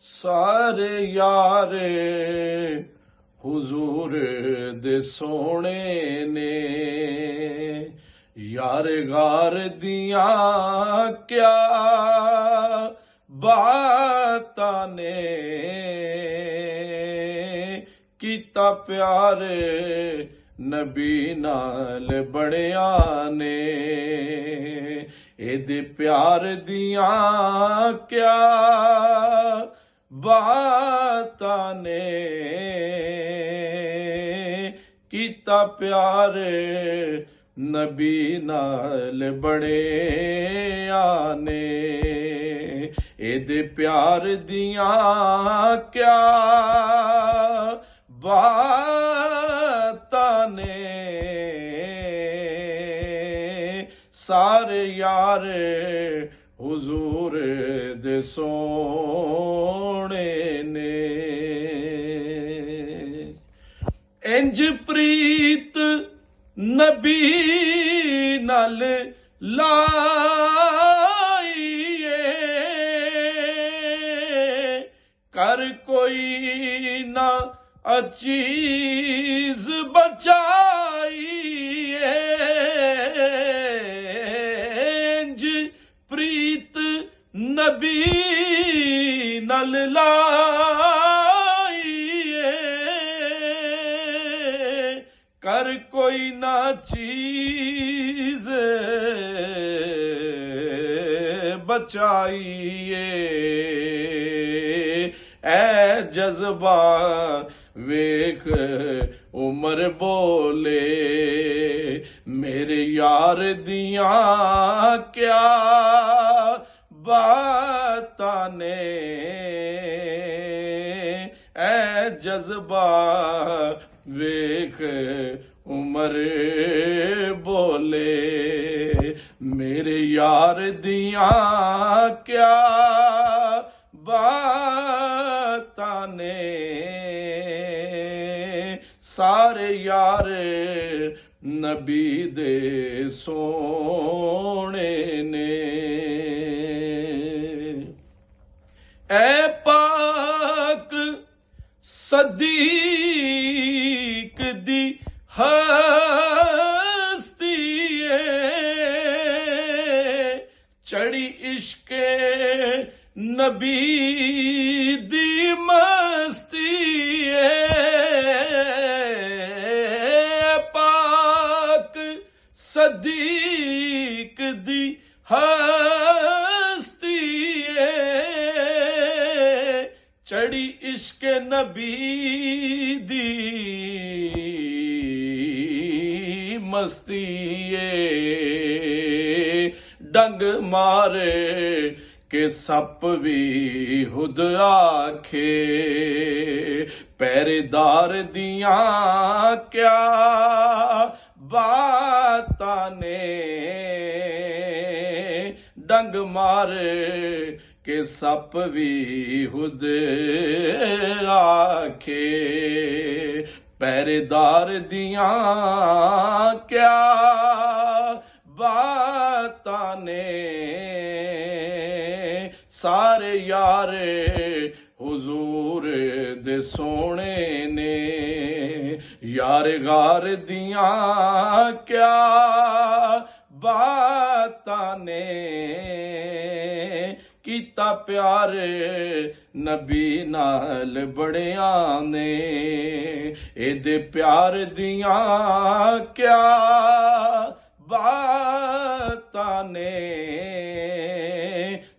सारे यार हुजूर दे सोने ने, यार गार दिया क्या बातां ने, कीता प्यार नबी नाल बड़िया ने, एदे प्यार दिया क्या बातां ने, कीता प्यार नबी नाल बड़िया ने, एदे प्यार दिया क्या बातां ने, सारे यार हुजूर दे सोने ने। इंज प्रीत नबी नाल लाईए, कर कोई ना अचीज बचाईए, इंज प्रीत नबी नाल लाईए, कर कोई ना चीज बचाईए, ऐ जज्बा वेख उमर बोले, मेरे यार दिया क्या बातां ने, ऐ जज्बा वेख उमर बोले, मेरे यार दिया क्या बातां ने, सारे यार नबी दे सोने ने। ऐ पाक सदीक दी हस्ती चढ़ी इश्के नबी दी मस्ती, पाक सदीक दी हस्ती चढ़ी इश्के नबी दी मस्ती, डंग मारे के सप भी हुद आखे, पहरेदार दिया क्या बातां ने, डंग मारे के सप भी हुद आखे, पहरेदार दिया क्या बातां ने, सारे यार हुजूर दे सोने ने, यार गार दिया क्या बातां ने, कीता प्यार नबी नाल बड़िया ने, एदे प्यार दिया क्या बातां ने,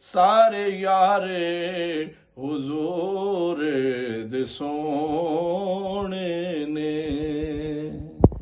सारे यार हुजूर दे सोने।